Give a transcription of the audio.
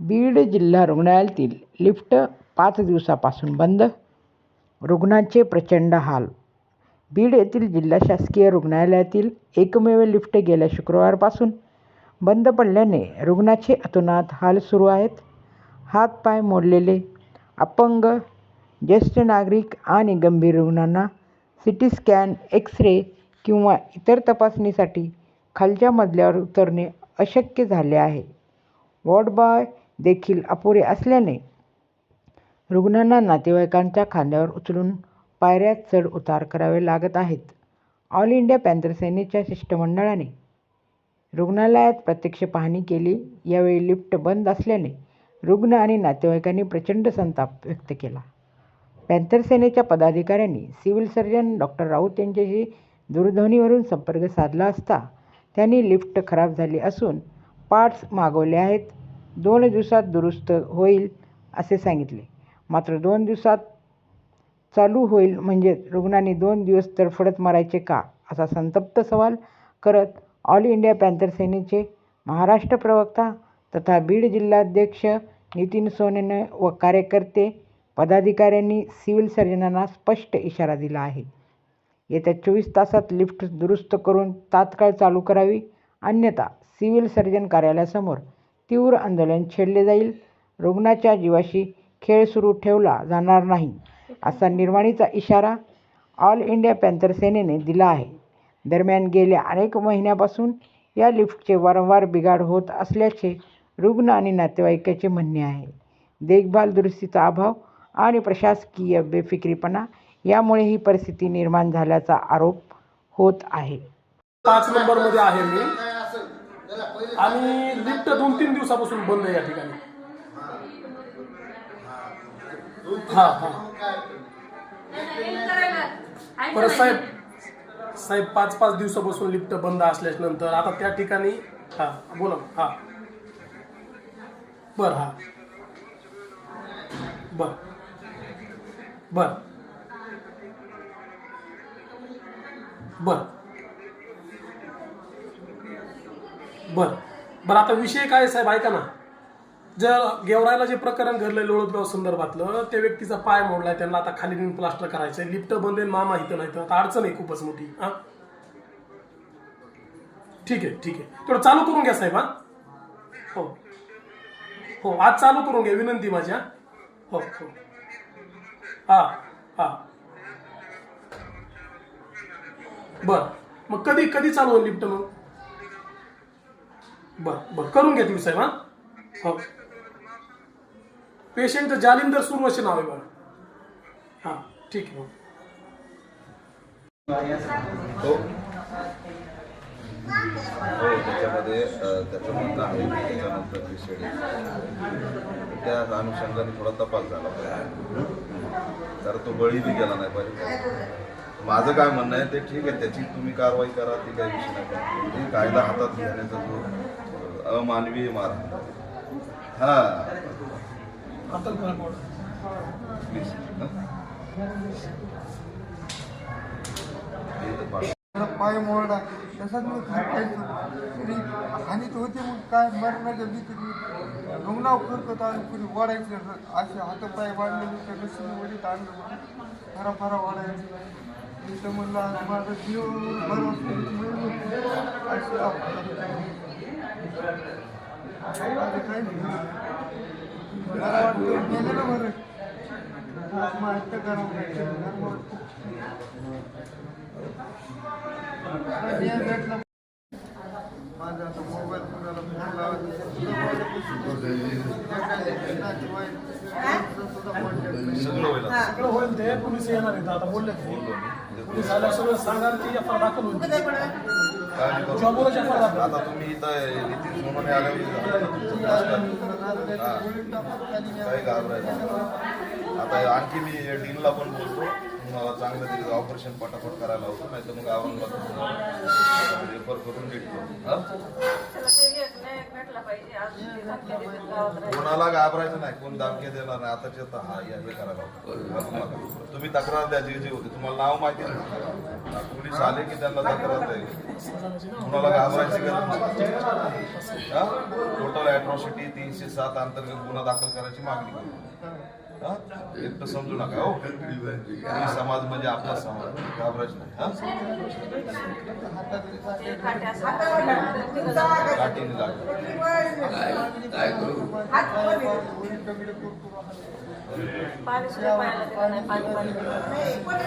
बीड जिल्हा रुग्णालयातील लिफ्ट 5 दिवसापासून बंद, रुग्णांचे प्रचंड हाल. बीड येथील जिल्हा शासकीय रुग्णालयातील एकमेव लिफ्ट गेल्या शुक्रवारपासून बंद पडल्याने रुग्णांचे अतोनात हाल सुरू आहेत. हात-पाय मोडलेले, अपंग, ज्येष्ठ नागरिक आणि गंभीर रुग्णांना सीटी स्कॅन, एक्स-रे किंवा इतर तपासणीसाठी खालच्या मजल्यावर उतरणे अशक्य झाले आहे. वॉर्ड बॉय देखील अपुरे असल्याने रुग्णांना नातेवाईकांच्या खांद्यावर उचलून पायऱ्या चढ-उतार करावे लागत आहेत. ऑल इंडिया पॅन्थर सेनेच्या शिष्टमंडळाने रुग्णालयात प्रत्यक्ष पाहणी केली. यावेळी लिफ्ट बंद असल्याने रुग्ण आणि नातेवाईकांनी प्रचंड संताप व्यक्त केला. पॅन्थर सेनेच्या पदाधिकाऱ्यांनी सिव्हिल सर्जन डॉ. राऊत यांच्याशी दूरध्वनीवरून संपर्क साधला असता त्यांनी लिफ्ट खराब झाली असून पार्ट्स मागवले आहेत, 2 दिवसात दुरुस्त होईल असे सांगितले. मात्र 2 दिवसात चालू होईल म्हणजे रुग्णांनी 2 दिवस तडफडत मरायचे का, असा संतप्त सवाल करत ऑल इंडिया पॅन्थर सेनेचे महाराष्ट्र प्रवक्ता तथा बीड जिल्हाध्यक्ष नितीन सोनवणे व कार्यकर्ते पदाधिकाऱ्यांनी सिव्हिल सर्जनांना स्पष्ट इशारा दिला आहे. येत्या 24 तासात लिफ्ट दुरुस्त करून तात्काळ चालू करावी, अन्यथा सिव्हिल सर्जन कार्यालयासमोर तीव्र आंदोलन छेडले जाईल. रुग्णाच्या जीवाशी खेळ सुरू ठेवला जाणार नाही, असा निर्वाणीचा इशारा ऑल इंडिया पॅन्थर सेनेने दिला आहे. दरम्यान गेल्या अनेक महिन्यांपासून या लिफ्टचे वारंवार बिघाड होत असल्याचे रुग्ण आणि नातेवाईकांचे म्हणणे आहे. देखभाल, दुरुस्तीचा अभाव आणि प्रशासकीय बेफिकीरपणा यामुळे ही परिस्थिती निर्माण झाल्याचा आरोप होत आहे. 5 नंबरमध्ये आहे मी आणि लिफ्ट 2-3 दिवसापासून बंद आहे या ठिकाणी. परत साहेब 5-5 दिवसापासून लिफ्ट बंद असल्यानंतर आता त्या ठिकाणी बोला. बर बर बर बर बर बर आता विषय काय साहेब, ऐका ना. जर गेवरायला जे प्रकरण घडलंय लोळतगाव संदर्भातलं, त्या व्यक्तीचा पाय मोडलाय, त्यांना आता खाली नेऊन प्लास्टर करायचंय, लिफ्ट बंद आहे, मामा इथं नाही तर आता अडचण आहे खूपच मोठी. ठीक आहे तेवढं चालू करून घ्या साहेब. हो आज चालू करून घ्या, विनंती माझ्या. हो बर मग कधी चालू होईल लिफ्ट मग? बर करून घ्या तुम्ही साहेब. हो पेशंट जालिंदर सुरवशी नाव आहे बरं. ठीक आहे. हो त्याच्यामध्ये त्याचं म्हणणं आहे, त्याच्यानंतर विषय त्या अनुषंगाने थोडा तपास झाला पाहिजे, तर तो बळीही गेला नाही पाहिजे. माझं काय म्हणणं आहे ते ठीक आहे, त्याची तुम्ही कारवाई करा, ती काही विषय नाही. ते कायदा हातात घेण्याचा जो अमानवीय मार्ग पाय मोडला तसाच मी खायचो तरी हानीत होते. मग काय मरणाच्या भीतीने रुग्णाव करतो आणि कुणी वाढायचं असे हातपाय वाढलेले तर रस्त्याने वडीत आणलं, फारा वाढायचं. तिथं म्हणलं माझा जीव बरं असं काही मला वाटतं गेलेलं बरं आत्महत्या करावं. माझा आता मोबाईल कुणाला फोन लावायचा सगळं होईल, ते पोलीस येणार आहेत आता. बोलले पोलीस आल्या सगळं सांगा की एफआर दाखल होईल. आता तुम्ही इथं नितीन सोनवणे आल्यावर काही घाबरायचं. आता आणखी मी डीलला पण बोलतो, मला चांगलं ते ऑपरेशन पटापट करायला होतं, नाही तर मग आवडला रेफर करून भेटतो. भेटला पाहिजे. आज ते धमक्या देतात गावात राहायला. कोणाला घाबरायचं नाही, कोण दाबके देणार नाही. आताचे तर हा या हे करायला घाबरू नका. तुम्ही तक्रार द्या जे जे होते. तुम्हाला नाव माहिती आहे, पोलीस आले की त्यांना तक्रार द्यायची. कोणाला घाबरायची गरज नाही. टोटल अॅट्रॉसिटी 307 अंतर्गत गुन्हा दाखल करायची मागणी करू. एकटं समजू नका. हो, तुम्ही समाज म्हणजे आपला समाज, घाबरायचं नाही. ते खाट्या असतात. गाठीने लागलं. पाणी सुद्धा पायाला दिलं नाही. पाणी